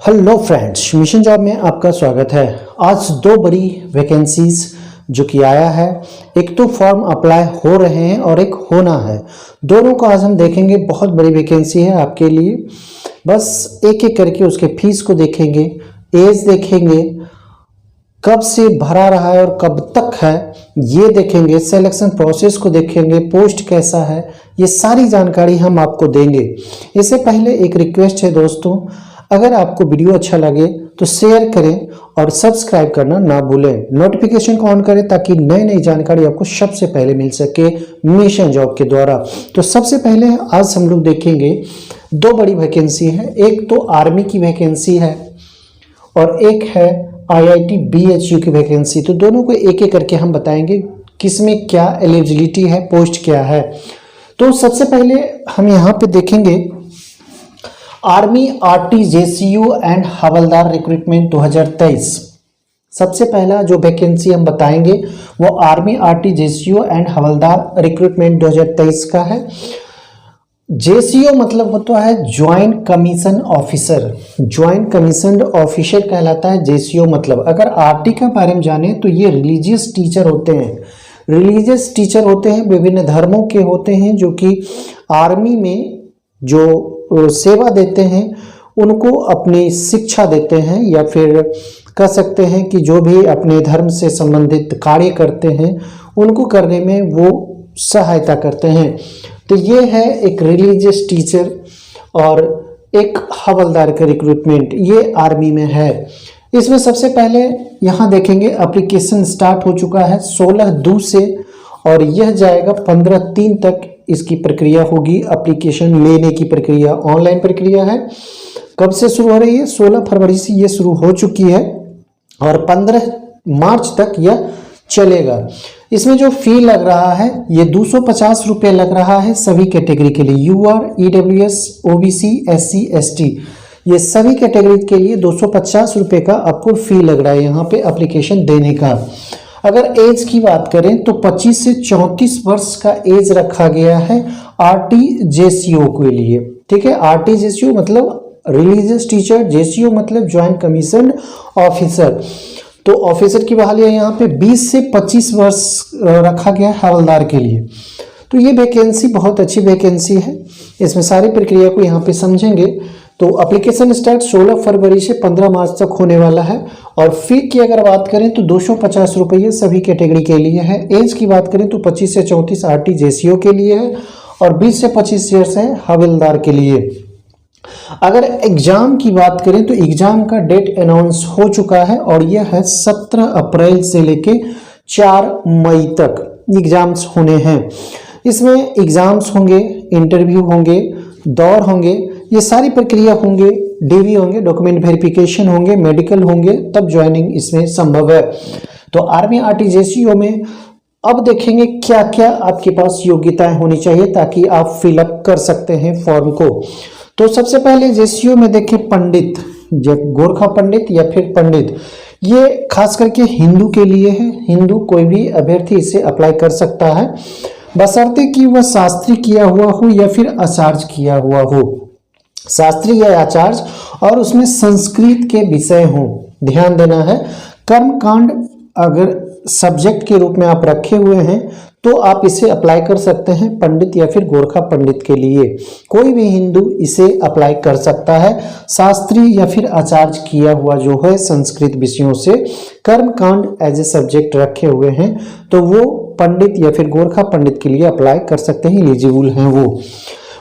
Hello friends, mission job में आपका स्वागत है। आज दो बड़ी वैकेंसीज जो कि आया है, एक तो फॉर्म अप्लाई हो रहे हैं और एक होना है। दोनों को आज हम देखेंगे। बहुत बड़ी वैकेंसी है आपके लिए। बस एक एक करके उसके फीस को देखेंगे, एज देखेंगे, कब से भरा रहा है और कब तक है ये देखेंगे, सिलेक्शन प्रोसेस को देखेंगे, पोस्ट कैसा है, ये सारी जानकारी हम आपको देंगे। इससे पहले एक रिक्वेस्ट है दोस्तों, अगर आपको वीडियो अच्छा लगे तो शेयर करें और सब्सक्राइब करना ना भूलें। नोटिफिकेशन को ऑन करें ताकि नई नई जानकारी आपको सबसे पहले मिल सके मिशन जॉब के द्वारा। तो सबसे पहले आज हम लोग देखेंगे दो बड़ी वैकेंसी है। एक तो आर्मी की वैकेंसी है और एक है IIT BHU की वैकेंसी। तो दोनों को एक एक करके हम बताएंगे किसमें क्या एलिजिबिलिटी है, पोस्ट क्या है। तो सबसे पहले हम यहाँ पे देखेंगे army RT JCU and havildar recruitment 2023। सबसे पहला जो वैकेंसी हम बताएंगे वो army RT JCU and havildar recruitment 2023 का है। JCO मतलब होता है joint commission officer. Joint commission officer कहलाता है JCO मतलब। अगर RT के बारे में जाने तो ये रिलीजियस टीचर होते हैं। रिलीजियस टीचर होते हैं, विभिन्न धर्मों के होते हैं, जो कि आर्मी में जो सेवा देते हैं उनको अपनी शिक्षा देते हैं, या फिर कह सकते हैं कि जो भी अपने धर्म से संबंधित कार्य करते हैं उनको करने में वो सहायता करते हैं। तो ये है एक रिलीजियस टीचर। और एक हवलदार का रिक्रूटमेंट ये आर्मी में है। इसमें सबसे पहले यहाँ देखेंगे एप्लीकेशन स्टार्ट हो चुका है 16/2 से, और यह जाएगा 15/3 तक इसकी प्रक्रिया होगी। एप्लीकेशन लेने की प्रक्रिया ऑनलाइन प्रक्रिया है। कब से शुरू हो रही है? 16 फरवरी से ये शुरू हो चुकी है और 15 मार्च तक यह चलेगा। इसमें जो फी लग रहा है ये 250 रुपये लग रहा है सभी कैटेगरी के लिए। UR, EWS, OBC, SC, ST ये सभी कैटेगरी के लिए 250 रुपये का आपको फी लग रहा है यहाँ पे एप्लीकेशन देने का। अगर एज की बात करें तो 25 से 34 वर्ष का एज रखा गया है RT JCO के लिए। ठीक है, RT JCO मतलब रिलीजियस टीचर, JCO मतलब ज्वाइंट कमीशन ऑफिसर। तो ऑफिसर की बहाली है यहाँ पे 20 से 25 वर्ष रखा गया है हवलदार के लिए। तो ये वैकेंसी बहुत अच्छी वैकेंसी है। इसमें सारी प्रक्रिया को यहाँ पे समझेंगे। तो एप्लीकेशन स्टार्ट 16 फरवरी से 15 मार्च तक होने वाला है। और फी की अगर बात करें तो 250 रुपये सभी कैटेगरी के लिए है। एज की बात करें तो 25 से 34 RT JCO के लिए है और 20 से 25 ईयर्स है हवलदार के लिए। अगर एग्जाम की बात करें तो एग्जाम का डेट अनाउंस हो चुका है और यह है 17 अप्रैल से लेके 4 मई तक एग्जाम्स होने हैं। इसमें एग्जाम्स होंगे, इंटरव्यू होंगे, दौर होंगे, ये सारी प्रक्रिया होंगे, DV होंगे, डॉक्यूमेंट वेरिफिकेशन होंगे, मेडिकल होंगे, तब ज्वाइनिंग इसमें संभव है। तो आर्मी RT JCO में अब देखेंगे क्या क्या आपके पास योग्यताएं होनी चाहिए ताकि आप फिलअप कर सकते हैं फॉर्म को। तो सबसे पहले JCO में देखें पंडित, गोरखा पंडित या फिर पंडित, ये खास करके हिंदू के लिए है। हिंदू कोई भी अभ्यर्थी इसे अप्लाई कर सकता है, बशर्ते कि वह शास्त्री किया हुआ हो या फिर आचार्य किया हुआ हो। शास्त्री या आचार्य और उसमें संस्कृत के विषय हों, ध्यान देना है। कर्मकांड अगर सब्जेक्ट के रूप में आप रखे हुए हैं तो आप इसे अप्लाई कर सकते हैं पंडित या फिर गोरखा पंडित के लिए। कोई भी हिंदू इसे अप्लाई कर सकता है। शास्त्री या फिर आचार्य किया हुआ जो है संस्कृत विषयों से, कर्मकांड एज ए सब्जेक्ट रखे हुए हैं तो वो पंडित या फिर गोरखा पंडित के लिए अप्लाई कर सकते हैं, एलिजिबल हैं वो।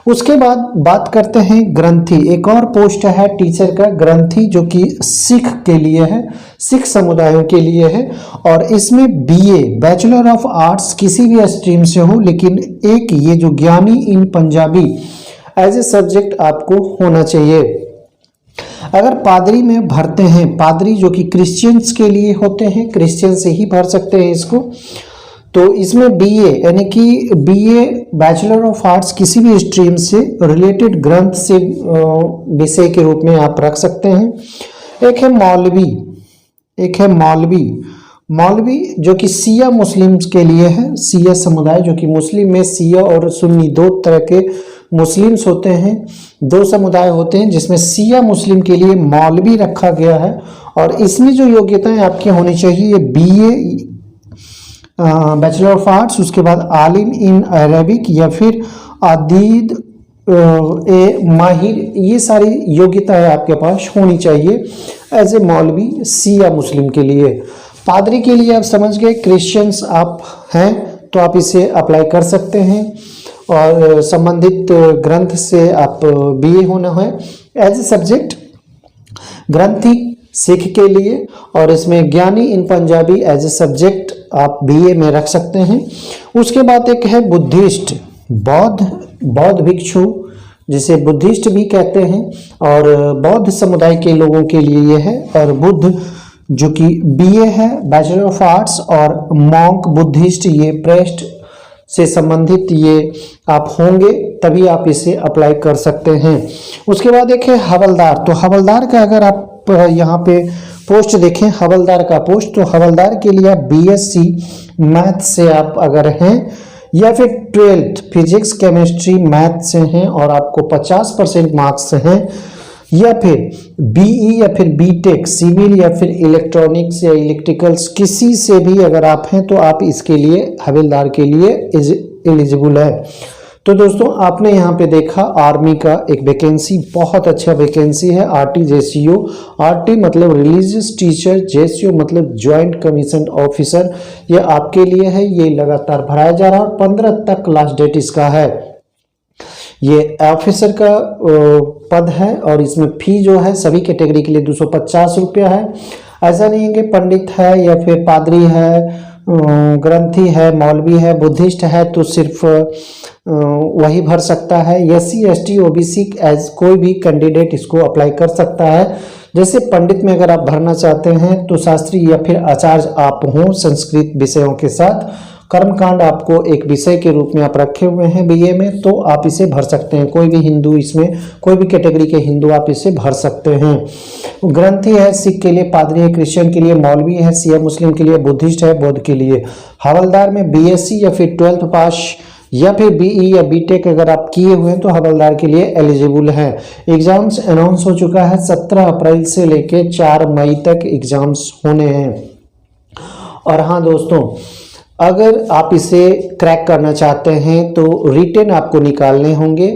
उसके बाद बात करते हैं ग्रंथी। एक और पोस्ट है टीचर का, ग्रंथी, जो कि सिख के लिए है, सिख समुदायों के लिए है। और इसमें BA बैचलर ऑफ आर्ट्स किसी भी स्ट्रीम से हो, लेकिन एक ये जो ज्ञानी इन पंजाबी एज ए सब्जेक्ट आपको होना चाहिए। अगर पादरी में भरते हैं, पादरी जो कि क्रिश्चियंस के लिए होते हैं, क्रिश्चियन से ही भर सकते हैं इसको। तो इसमें BA यानी कि BA बैचलर ऑफ आर्ट्स किसी भी स्ट्रीम से रिलेटेड ग्रंथ से विषय के रूप में आप रख सकते हैं। एक है मौलवी, एक है मौलवी। मौलवी जो कि सिया मुस्लिम्स के लिए है, सिया समुदाय जो कि मुस्लिम में सिया और सुन्नी दो तरह के मुस्लिम्स होते हैं, 2 समुदाय होते हैं, जिसमें शिया मुस्लिम के लिए मौलवी रखा गया है। और इसमें जो योग्यताएं आपकी होनी चाहिए, BA बैचलर ऑफ आर्ट्स, उसके बाद आलिम इन अरबिक या फिर अदीद माहिर, ये सारी योग्यताएं आपके पास होनी चाहिए एज ए मौलवी शिया मुस्लिम के लिए। पादरी के लिए आप समझ गए, क्रिश्चियंस आप हैं तो आप इसे अप्लाई कर सकते हैं, और संबंधित ग्रंथ से आप BA होना है एज ए सब्जेक्ट, ग्रंथी सिख के लिए, और इसमें ज्ञानी इन पंजाबी एज ए सब्जेक्ट आप BA में रख सकते हैं। उसके बाद एक है बुद्धिस्ट, बौद्ध भिक्षु, जिसे बुद्धिस्ट भी कहते हैं, और बौद्ध समुदाय के लोगों के लिए ये है। और बुद्ध जो कि BA है, बैचलर ऑफ आर्ट्स, और मॉन्क बुद्धिस्ट, ये प्रेस्ट से संबंधित ये आप होंगे, तभी आप इसे अप्लाई कर सकते हैं। उसके बाद एक है हवलदार। तो हवलदार का अगर आप यहाँ पे पोस्ट देखें, हवलदार का पोस्ट, तो हवलदार के लिए आप BSc मैथ से आप अगर हैं, या फिर 12th फिजिक्स केमिस्ट्री मैथ से हैं और आपको 50% मार्क्स हैं, या फिर BE या फिर BTech सिविल या फिर इलेक्ट्रॉनिक्स या इलेक्ट्रिकल्स, किसी से भी अगर आप हैं तो आप इसके लिए हवलदार के लिए एलिजिबल है। तो दोस्तों आपने यहाँ पे देखा आर्मी का एक वैकेंसी, बहुत अच्छा वैकेंसी है, RT JCO। RT मतलब रिलीजियस टीचर, JCO मतलब ज्वाइंट कमीशन ऑफिसर, ये आपके लिए है। ये लगातार भराया जा रहा है और 15 तक लास्ट डेट इसका है। ये ऑफिसर का पद है, और इसमें फी जो है सभी कैटेगरी के लिए 250 रुपया है। ऐसा नहीं है कि पंडित है या फिर पादरी है, ग्रंथी है, मौलवी है, बुद्धिस्ट है तो सिर्फ वही भर सकता है। SC ST OBC एज कोई भी कैंडिडेट इसको अप्लाई कर सकता है। जैसे पंडित में अगर आप भरना चाहते हैं तो शास्त्री या फिर आचार्य आप हों संस्कृत विषयों के साथ, कर्मकांड आपको एक विषय के रूप में आप रखे हुए हैं BA में, तो आप इसे भर सकते हैं। कोई भी हिंदू, इसमें कोई भी कैटेगरी के हिंदू आप इसे भर सकते हैं। ग्रंथी है सिख के लिए, पादरी है क्रिश्चियन के लिए, मौलवी है शिया मुस्लिम के लिए, बुद्धिस्ट है बौद्ध के लिए। हवलदार में BSc या फिर 12th पास या फिर BE या BTech अगर आप किए हुए हैं तो हवलदार के लिए एलिजिबल है। एग्जाम्स अनाउंस हो चुका है, 17 अप्रैल से लेके 4 मई तक एग्जाम्स होने हैं। और हाँ दोस्तों, अगर आप इसे क्रैक करना चाहते हैं तो रिटेन आपको निकालने होंगे।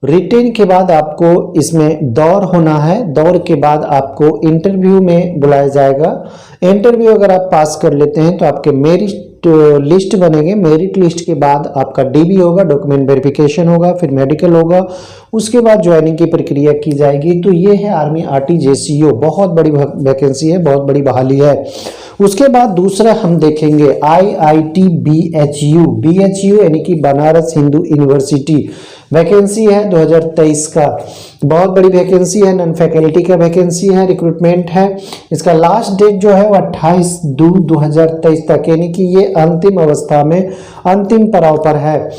रिटेन के बाद आपको इसमें दौर होना है, दौर के बाद आपको इंटरव्यू में बुलाया जाएगा। इंटरव्यू अगर आप पास कर लेते हैं तो आपके मेरिट लिस्ट बनेंगे। मेरिट लिस्ट के बाद आपका DB होगा, डॉक्यूमेंट वेरिफिकेशन होगा, फिर मेडिकल होगा, उसके बाद ज्वाइनिंग की प्रक्रिया की जाएगी। तो ये है आर्मी RT JCO, बहुत बड़ी वैकेंसी है, बहुत बड़ी बहाली है। उसके बाद दूसरा हम देखेंगे IIT BHU यानी कि बनारस हिंदू यूनिवर्सिटी। वैकेंसी है 2023 का, बहुत बड़ी वैकेंसी है, नॉन फैकल्टी का वैकेंसी है, रिक्रूटमेंट है। इसका लास्ट डेट जो है वो 28/2/2023 तक, यानी कि ये अंतिम अवस्था में, अंतिम पड़ाव पर है।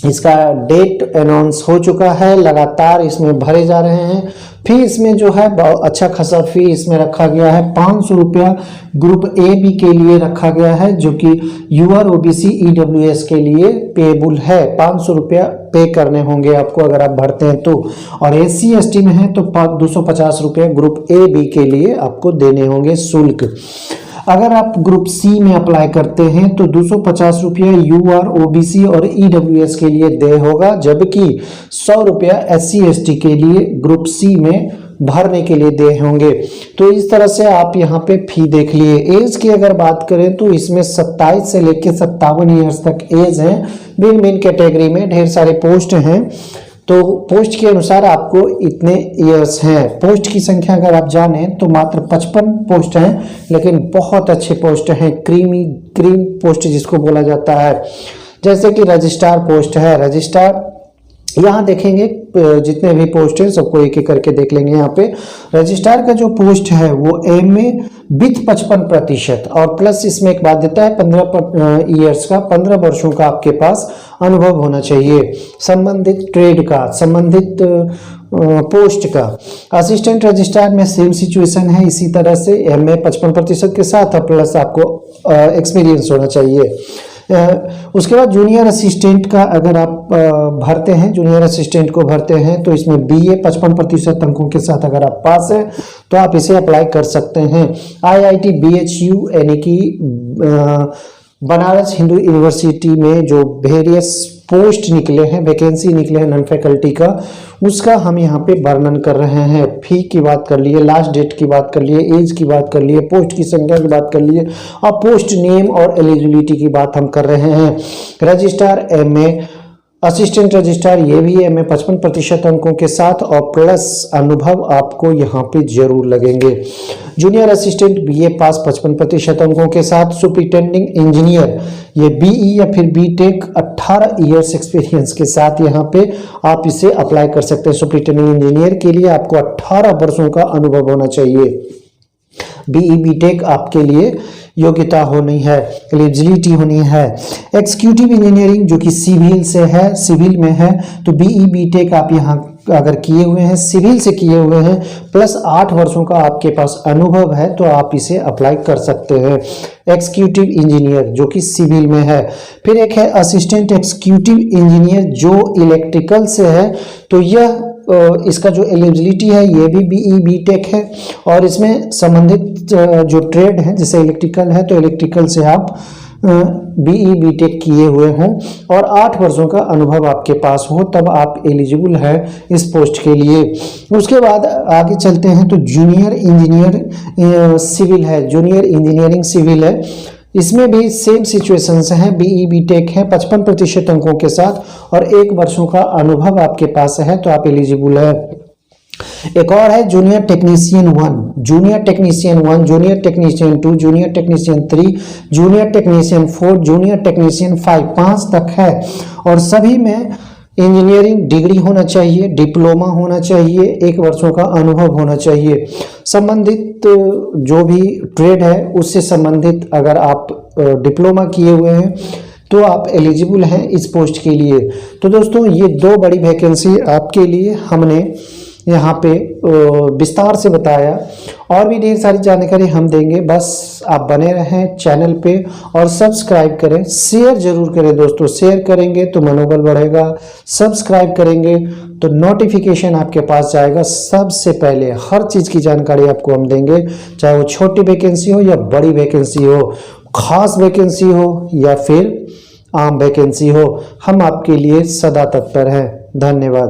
इसका डेट अनाउंस हो चुका है, लगातार इसमें भरे जा रहे हैं। फी इसमें जो है बहुत अच्छा खासा फी इसमें रखा गया है, 500 रुपया ग्रुप AB के लिए रखा गया है, जो कि UR OBC EWS के लिए पेबल है। 500 रुपया पे करने होंगे आपको अगर आप भरते हैं तो, और SC ST में है तो 250 रुपये ग्रुप AB के लिए आपको देने होंगे शुल्क। अगर आप ग्रुप C में अप्लाई करते हैं तो 250 रुपया UR OBC और EWS के लिए दे होगा, जबकि 100 रुपया SC ST के लिए ग्रुप C में भरने के लिए दे होंगे। तो इस तरह से आप यहाँ पे फी देख लिए। एज की अगर बात करें तो इसमें 27 से लेकर 57 ईयर्स तक एज है। भिन्न कैटेगरी में ढेर सारे पोस्ट हैं, तो पोस्ट के अनुसार आपको इतने ईयर्स हैं। पोस्ट की संख्या अगर आप जानें तो मात्र 55 पोस्ट हैं, लेकिन बहुत अच्छे पोस्ट हैं, क्रीम पोस्ट जिसको बोला जाता है। जैसे कि रजिस्ट्रार पोस्ट है, रजिस्ट्रार यहाँ देखेंगे जितने भी पोस्ट हैं सबको एक एक करके देख लेंगे। यहाँ पे रजिस्ट्रार का जो पोस्ट है वो MA विथ 55% और प्लस इसमें एक बाध्यता है 15 ईयर्स का, 15 वर्षों का आपके पास अनुभव होना चाहिए संबंधित ट्रेड का, संबंधित पोस्ट का। असिस्टेंट रजिस्ट्रार में सेम सिचुएशन है, इसी तरह से MA 55% के साथ प्लस आपको एक्सपीरियंस होना चाहिए। उसके बाद जूनियर असिस्टेंट का अगर आप भरते हैं, जूनियर असिस्टेंट को भरते हैं तो इसमें BA 55% अंकों के साथ अगर आप पास है तो आप इसे अप्लाई कर सकते हैं। IIT BHU यानी कि बनारस हिंदू यूनिवर्सिटी में जो वेरियस पोस्ट निकले हैं, वैकेंसी निकले हैं नॉन फैकल्टी का, उसका हम यहाँ पे वर्णन कर रहे हैं। फी की बात कर लिए, लास्ट डेट की बात कर लिए, एज की बात कर लिए, पोस्ट की संख्या की बात कर लिए और पोस्ट नेम और एलिजिबिलिटी की बात हम कर रहे हैं। रजिस्ट्रार MA, असिस्टेंट रजिस्ट्रार ये भी MA 55% अंकों के साथ और प्लस अनुभव आपको यहाँ पे जरूर लगेंगे। जूनियर असिस्टेंट BA पास 55% अंकों के साथ। सुपरिटेंडिंग इंजीनियर ये BE या फिर BTech 18 ईयर्स एक्सपीरियंस के साथ यहाँ पे आप इसे अप्लाई कर सकते हैं। सुपरिटेंडिंग इंजीनियर के लिए आपको 18 वर्षों का अनुभव होना चाहिए। BE BTech आपके लिए योग्यता होनी है, एलिजिबिलिटी होनी है। एग्जीक्यूटिव इंजीनियरिंग जो कि सिविल से है, सिविल में है, तो BE BTech आप यहाँ अगर किए हुए हैं, सिविल से किए हुए हैं, प्लस 8 वर्षों का आपके पास अनुभव है तो आप इसे अप्लाई कर सकते हैं। एग्जीक्यूटिव इंजीनियर जो कि सिविल में है। फिर एक है असिस्टेंट एग्जीक्यूटिव इंजीनियर जो इलेक्ट्रिकल से है, तो यह इसका जो एलिजिबिलिटी है ये भी BE BTech है और इसमें संबंधित जो ट्रेड है जैसे इलेक्ट्रिकल है तो इलेक्ट्रिकल से आप BE BTech किए हुए हों और 8 वर्षों का अनुभव आपके पास हो तब आप एलिजिबल है इस पोस्ट के लिए। उसके बाद आगे चलते हैं तो जूनियर इंजीनियर सिविल है, जूनियर इंजीनियरिंग सिविल है, इसमें भी सेम सिचुएशंस हैं। BE BTech है 55% अंकों के साथ और 1 वर्षों का अनुभव आपके पास है तो आप एलिजिबल है। एक और है junior technician 1, junior technician 1, junior technician 2, junior technician 3, junior technician 4, junior technician 5 तक है और सभी में इंजीनियरिंग डिग्री होना चाहिए, डिप्लोमा होना चाहिए, 1 वर्षों का अनुभव होना चाहिए। संबंधित जो भी ट्रेड है उससे संबंधित अगर आप डिप्लोमा किए हुए हैं तो आप एलिजिबल हैं इस पोस्ट के लिए। तो दोस्तों ये 2 बड़ी वैकेंसी आपके लिए हमने यहाँ पे विस्तार से बताया और भी ढेर सारी जानकारी हम देंगे, बस आप बने रहें चैनल पे और सब्सक्राइब करें, शेयर जरूर करें दोस्तों, शेयर करेंगे तो मनोबल बढ़ेगा, सब्सक्राइब करेंगे तो नोटिफिकेशन आपके पास जाएगा सबसे पहले। हर चीज़ की जानकारी आपको हम देंगे, चाहे वो छोटी वैकेंसी हो या बड़ी वैकेंसी हो, खास वैकेंसी हो या फिर आम वैकेंसी हो, हम आपके लिए सदा तत्पर हैं। धन्यवाद।